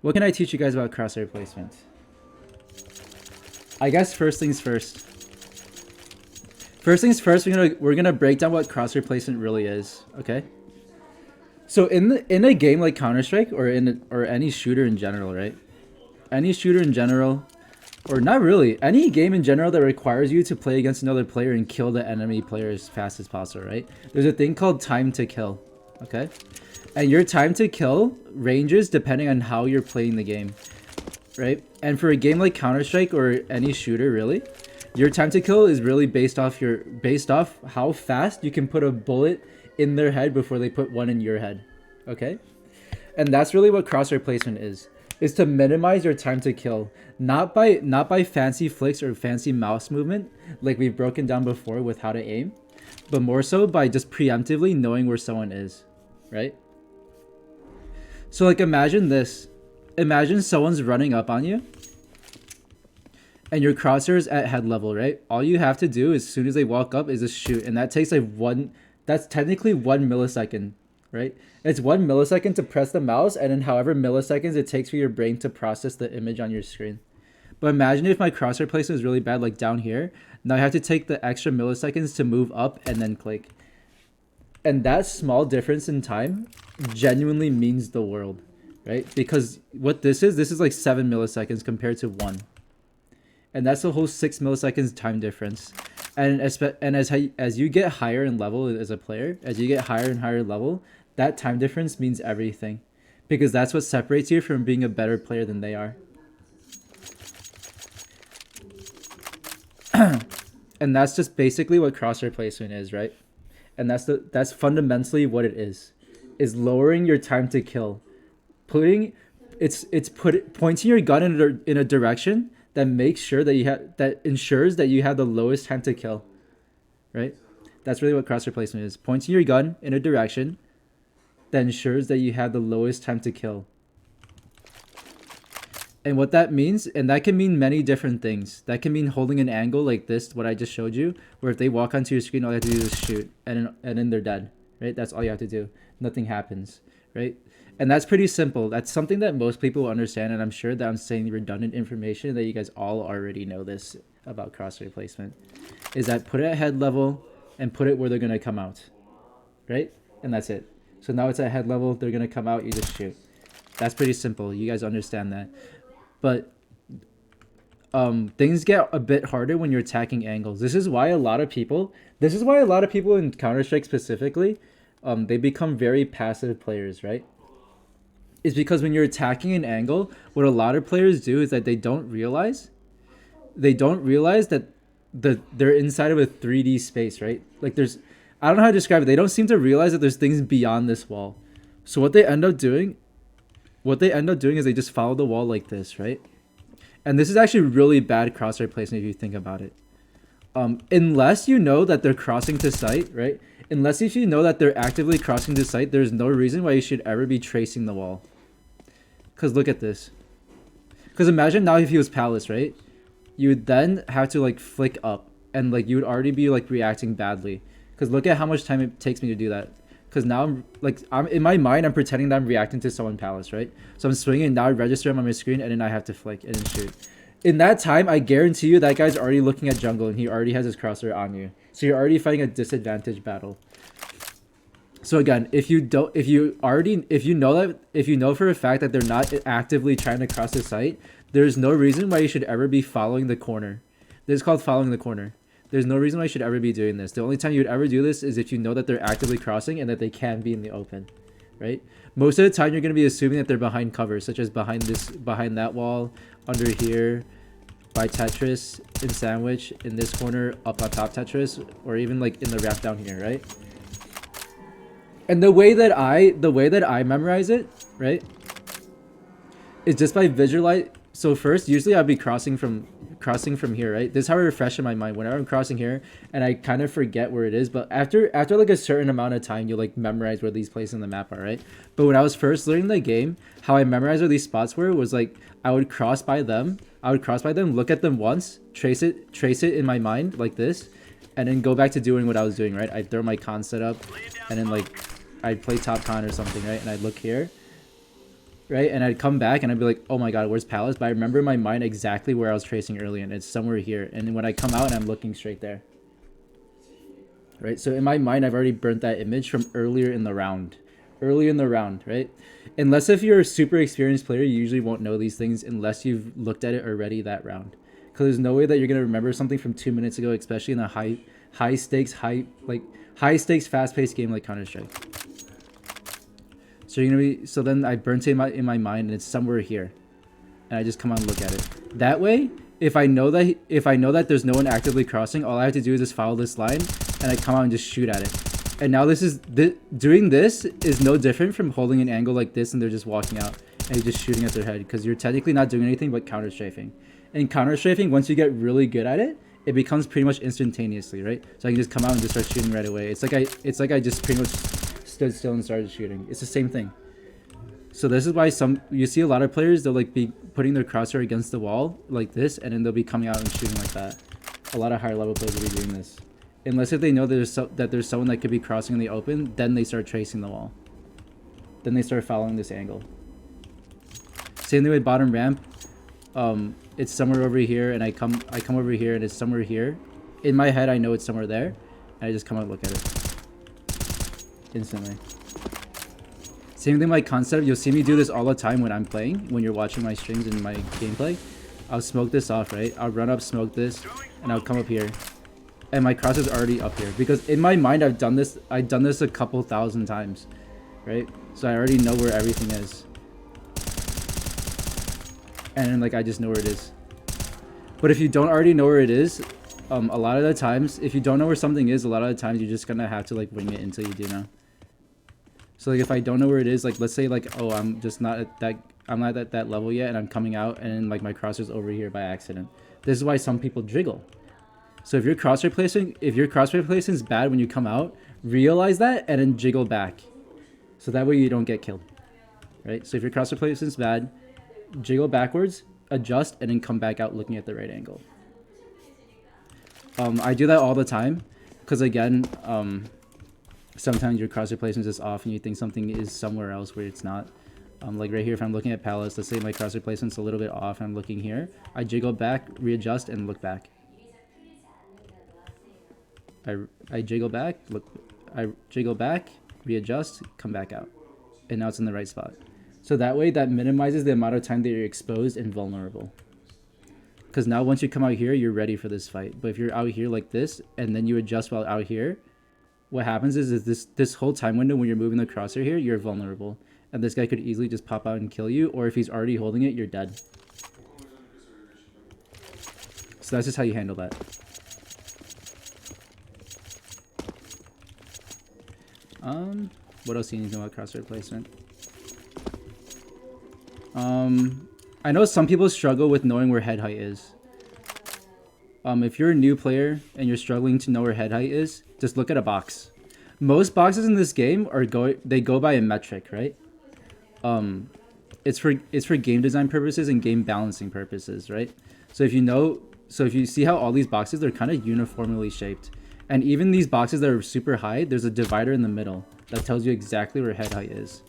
What can I teach you guys about crosshair placement? I guess first things first. First things first, we're gonna break down what crosshair placement really is. Okay. So in a game like Counter-Strike or any shooter in general, right? Any shooter in general, or not really, any game in general that requires you to play against another player and kill the enemy player as fast as possible, right? There's a thing called time to kill. Okay. And your time to kill ranges depending on how you're playing the game, right? And for a game like Counter-Strike or any shooter, really, your time to kill is really based off how fast you can put a bullet in their head before they put one in your head, okay? And that's really what crosshair placement is to minimize your time to kill, not by fancy flicks or fancy mouse movement like we've broken down before with how to aim, but more so by just preemptively knowing where someone is, right? So like imagine this. Imagine someone's running up on you and your crosshair is at head level, right? All you have to do as soon as they walk up is just shoot, and that takes like that's technically 1 millisecond, right? It's 1 millisecond to press the mouse, and then however milliseconds it takes for your brain to process the image on your screen. But imagine if my crosshair placement is really bad, like down here. Now I have to take the extra milliseconds to move up and then click. And that small difference in time genuinely means the world, right? Because what this is like 7 milliseconds compared to 1. And that's a whole 6 milliseconds time difference. And as you get higher in level as a player, as you get higher and higher level, that time difference means everything. Because that's what separates you from being a better player than they are. And that's just basically what crosshair placement is, right? And that's fundamentally what it is lowering your time to kill. Pointing your gun in a direction that makes sure that ensures that you have the lowest time to kill, right? That's really what crosshair placement is. Pointing your gun in a direction that ensures that you have the lowest time to kill. And what that means, and that can mean many different things. That can mean holding an angle like this, what I just showed you, where if they walk onto your screen, all you have to do is shoot, and then they're dead, right? That's all you have to do. Nothing happens, right? And that's pretty simple. That's something that most people understand, and I'm sure that I'm saying redundant information that you guys all already know this about crosshair placement. Is that put it at head level and put it where they're going to come out, right? And that's it. So now it's at head level, they're going to come out, you just shoot. That's pretty simple. You guys understand that. But things get a bit harder when you're attacking angles. This is why a lot of people in Counter-Strike specifically, they become very passive players, right? Is because when you're attacking an angle, what a lot of players do is that they don't realize that they're inside of a 3D space, right? Like I don't know how to describe it. They don't seem to realize that there's things beyond this wall. So what they end up doing is they just follow the wall like this, right? And this is actually really bad crosshair placement if you think about it. Unless you know that they're crossing to sight, right? Unless if you know that they're actively crossing to sight, there's no reason why you should ever be tracing the wall. Because look at this. Because imagine now if he was Palace, right? You would then have to like flick up, and like you would already be like reacting badly. Because look at how much time it takes me to do that. Because now I'm in my mind, I'm pretending that I'm reacting to someone Palace, right? So I'm swinging, and now I register him on my screen, and then I have to flick and then shoot. In that time, I guarantee you that guy's already looking at jungle, and he already has his crosshair on you. So you're already fighting a disadvantage battle. So again, if you know for a fact that they're not actively trying to cross the site, there's no reason why you should ever be following the corner. This is called following the corner. There's no reason why you should ever be doing this. The only time you would ever do this is if you know that they're actively crossing and that they can be in the open, right? Most of the time, you're going to be assuming that they're behind cover, such as behind that wall, under here, by Tetris, in sandwich, in this corner, up on top Tetris, or even like in the ramp down here, right? And the way that I memorize it, right, is just by visualize. So first, usually I'll be crossing from here, right? This is how I refresh in my mind whenever I'm crossing here, and I kind of forget where it is. But after like a certain amount of time, you'll like memorize where these places in the map are, right? But when I was first learning the game, how I memorized where these spots were was like I would cross by them, look at them once, trace it in my mind like this, and then go back to doing what I was doing, right? I'd throw my con set up, and then like I'd play top con or something, right? And I'd look here, right? And I'd come back and I'd be like, oh my god, where's Palace? But I remember in my mind exactly where I was tracing earlier, and it's somewhere here. And when I come out and I'm looking straight there, right? So in my mind, I've already burnt that image from earlier in the round. Earlier in the round, right? Unless if you're a super experienced player, you usually won't know these things unless you've looked at it already that round. Because there's no way that you're going to remember something from 2 minutes ago, especially in a high stakes, fast paced game like Counter-Strike. So you're gonna be, so then I burnt it in my mind, and it's somewhere here, and I just come out and look at it. That way, if I know that there's no one actively crossing, all I have to do is just follow this line, and I come out and just shoot at it. And now doing this is no different from holding an angle like this, and they're just walking out, and you're just shooting at their head, because you're technically not doing anything but counter strafing. And counter strafing, once you get really good at it, it becomes pretty much instantaneously, right? So I can just come out and just start shooting right away. It's like I just pretty much stood still and started shooting. It's the same thing. So this is why you see a lot of players, they'll like be putting their crosshair against the wall like this, and then they'll be coming out and shooting like that. A lot of higher level players will be doing this. Unless if they know that there's someone that could be crossing in the open, then they start tracing the wall. Then they start following this angle. Same thing with bottom ramp. It's somewhere over here, and I come over here, and it's somewhere here. In my head, I know it's somewhere there, and I just come out and look at it instantly. Same thing like concept. You'll see me do this all the time when I'm playing. When you're watching my streams and my gameplay, I'll smoke this off, right? I'll run up, smoke this, and I'll come up here. And my cross is already up here, because in my mind I've done this a couple thousand times, right? So I already know where everything is, and then, like, I just know where it is. But if you don't already know where it is, a lot of the times, if you don't know where something is, a lot of the times you're just gonna have to like wing it until you do know. So like if I don't know where it is, like let's say like, oh, I'm not at that level yet, and I'm coming out, and then, like, my crosshair's over here by accident. This is why some people jiggle. So if your crosshair placement is bad when you come out, realize that and then jiggle back. So that way you don't get killed, right? So if your crosshair placement is bad, jiggle backwards, adjust, and then come back out looking at the right angle. I do that all the time, because again, sometimes your crosshair placement is off and you think something is somewhere else where it's not. Like right here, if I'm looking at Palace, let's say my crosshair placement's a little bit off, and I'm looking here, I jiggle back, readjust, and look back. I jiggle back, readjust, come back out, and now it's in the right spot. So that way, that minimizes the amount of time that you're exposed and vulnerable. Because now once you come out here, you're ready for this fight. But if you're out here like this, and then you adjust while out here, what happens is this whole time window when you're moving the crosshair here, you're vulnerable. And this guy could easily just pop out and kill you, or if he's already holding it, you're dead. So that's just how you handle that. What else do you need to know about crosshair placement? I know some people struggle with knowing where head height is. If you're a new player and you're struggling to know where head height is, just look at a box. Most boxes in this game they go by a metric, right? It's for game design purposes and game balancing purposes, right? So if you see how all these boxes, they're kind of uniformly shaped. And even these boxes that are super high, there's a divider in the middle that tells you exactly where head height is.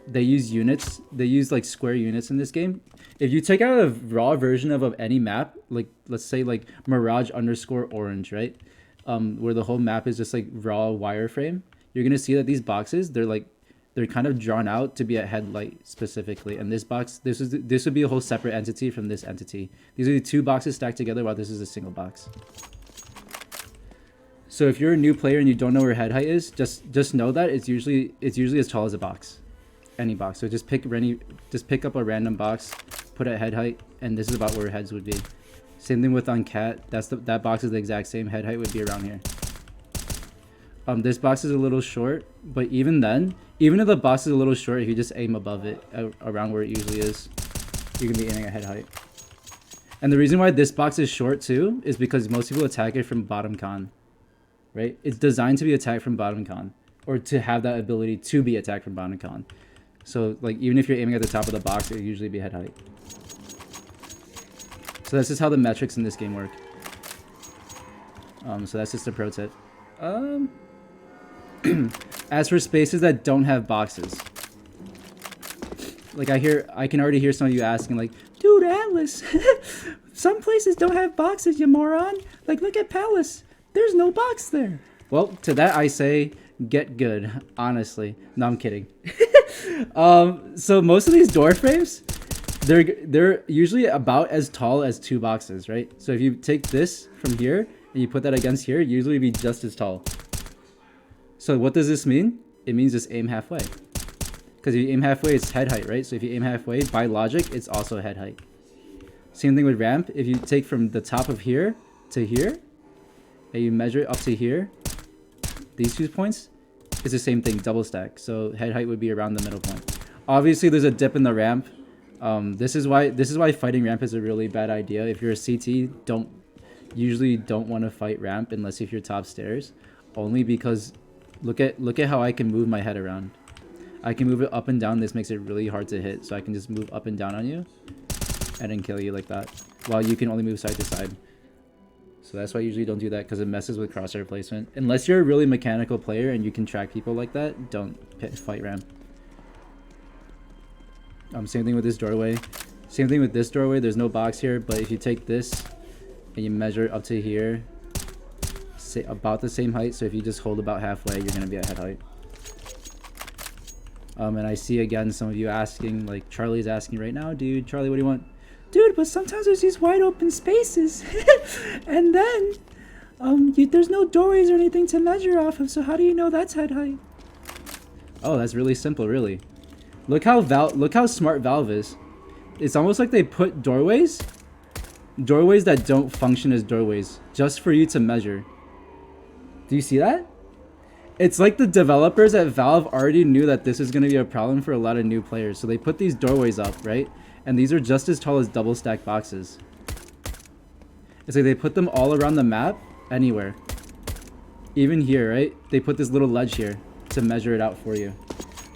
They use units. They use like square units in this game. If you take out a raw version of any map, like let's say like Mirage_Orange, right? Where the whole map is just like raw wireframe, you're gonna see that these boxes, they're kind of drawn out to be at headlight specifically. And this box, this would be a whole separate entity from this entity. These are the two boxes stacked together, while this is a single box. So if you're a new player and you don't know where head height is, just know that it's usually as tall as a box, any box. So just pick up a random box, put it at head height, and this is about where heads would be. Same thing with on cat. That box is the exact same. Head height would be around here. This box is a little short, but even then, even if the box is a little short, if you just aim above it, around where it usually is, you can be aiming at head height. And the reason why this box is short too is because most people attack it from bottom con. Right? It's designed to be attacked from bottom con, or to have that ability to be attacked from bottom con. So like even if you're aiming at the top of the box, it will usually be head height. So that's just how the metrics in this game work. So that's just a pro tip. As for spaces that don't have boxes, Like I can already hear some of you asking like, dude, Atlas, some places don't have boxes, you moron. Like, look at Palace. There's no box there. Well, to that I say, get good, honestly. No, I'm kidding. So most of these door frames, they're usually about as tall as 2 boxes, right? So if you take this from here and you put that against here, usually it'd be just as tall. So what does this mean? It means just aim halfway. Because if you aim halfway, it's head height, right? So if you aim halfway, by logic, it's also head height. Same thing with ramp. If you take from the top of here to here, and you measure it up to here, these 2 points, it's the same thing, double stack. So head height would be around the middle point. Obviously, there's a dip in the ramp. This is why fighting ramp is a really bad idea. If you're a CT, usually don't want to fight ramp unless if you're top stairs. Only because look at how I can move my head around. I can move it up and down. This makes it really hard to hit. So I can just move up and down on you and then kill you like that. While you can only move side to side. So that's why I usually don't do that, because it messes with crosshair placement. Unless you're a really mechanical player and you can track people like that, don't fight ramp. Same thing with this doorway. Same thing with this doorway. There's no box here, but if you take this and you measure up to here, say about the same height. So if you just hold about halfway, you're gonna be at head height. And I see again some of you asking, like Charlie's asking right now, dude, Charlie, what do you want? Dude, but sometimes there's these wide open spaces, and then there's no doorways or anything to measure off of. So how do you know that's head height? Oh, that's really simple, really. Look how smart Valve is. It's almost like they put doorways that don't function as doorways just for you to measure. Do you see that? It's like the developers at Valve already knew that this is going to be a problem for a lot of new players. So they put these doorways up, right? And these are just as tall as double stack boxes. It's like they put them all around the map, anywhere. Even here, right? They put this little ledge here to measure it out for you.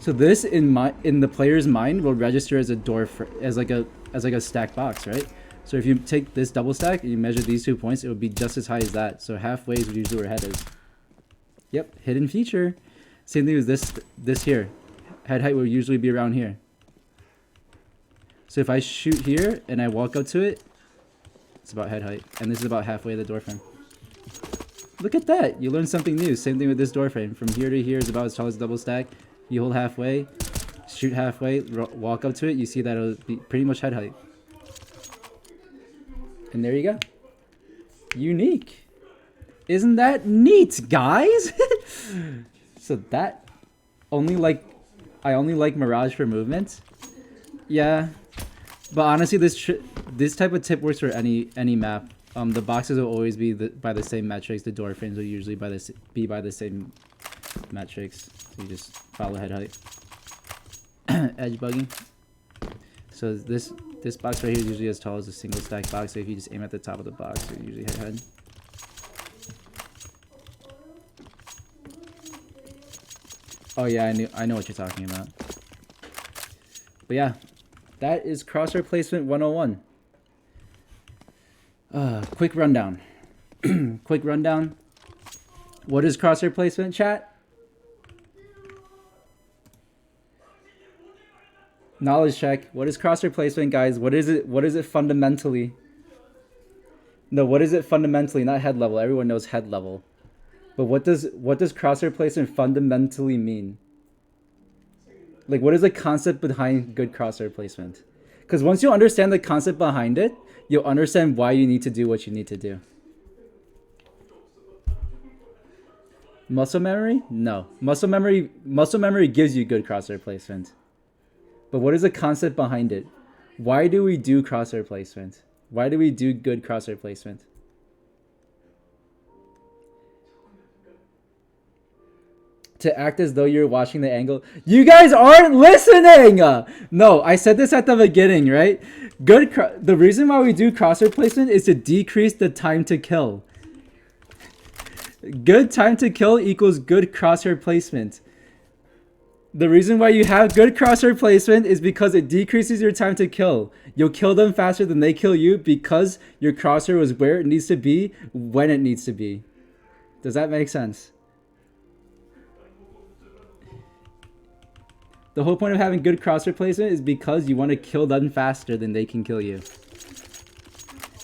So this in the player's mind will register as a door as like a stacked box, right? So if you take this double stack and you measure these 2 points, it would be just as high as that. So halfway is usually where head is. Yep, hidden feature. Same thing as this here. Head height will usually be around here. So if I shoot here and I walk up to it, it's about head height. And this is about halfway of the door frame. Look at that. You learned something new. Same thing with this door frame. From here to here is about as tall as a double stack. You hold halfway, shoot halfway, walk up to it. You see that it'll be pretty much head height. And there you go. Unique. Isn't that neat, guys? So that I only like Mirage for movement. Yeah. But honestly, this type of tip works for any map. The boxes will always be by the same metrics. The door frames will usually be by the same metrics. So you just follow head height. Edge bugging. So this box right here is usually as tall as a single stack box. So if you just aim at the top of the box, you usually hit head. Oh yeah, I know what you're talking about. But yeah, that is crosshair placement 101. Quick rundown. Quick rundown. What is crosshair placement, chat? Knowledge check. What is crosshair placement, guys? What is it? What is it fundamentally? No, what is it fundamentally? Not head level. Everyone knows head level. But what does crosshair placement fundamentally mean? Like, what is the concept behind good crosshair placement? Because once you understand the concept behind it, you'll understand why you need to do what you need to do. Muscle memory? No. Muscle memory gives you good crosshair placement. But what is the concept behind it? Why do we do crosshair placement? Why do we do good crosshair placement? To act as though you're watching the angle. You guys aren't listening! No, I said this at the beginning, right? The reason why we do crosshair placement is to decrease the time to kill. Good time to kill equals good crosshair placement. The reason why you have good crosshair placement is because it decreases your time to kill. You'll kill them faster than they kill you because your crosshair was where it needs to be when it needs to be. Does that make sense? The whole point of having good crosshair placement is because you want to kill them faster than they can kill you.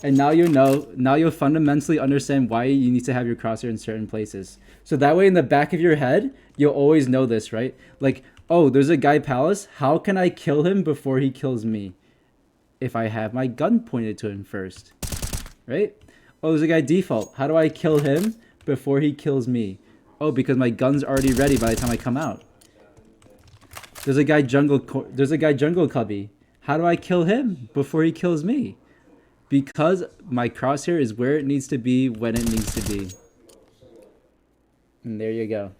And now you know, now you'll fundamentally understand why you need to have your crosshair in certain places. So that way in the back of your head, you'll always know this, right? Like, oh, there's a guy Palace. How can I kill him before he kills me? If I have my gun pointed to him first, right? Oh, there's a guy Default. How do I kill him before he kills me? Oh, because my gun's already ready by the time I come out. There's a guy Jungle Cubby. How do I kill him before he kills me? Because my crosshair is where it needs to be when it needs to be. And there you go.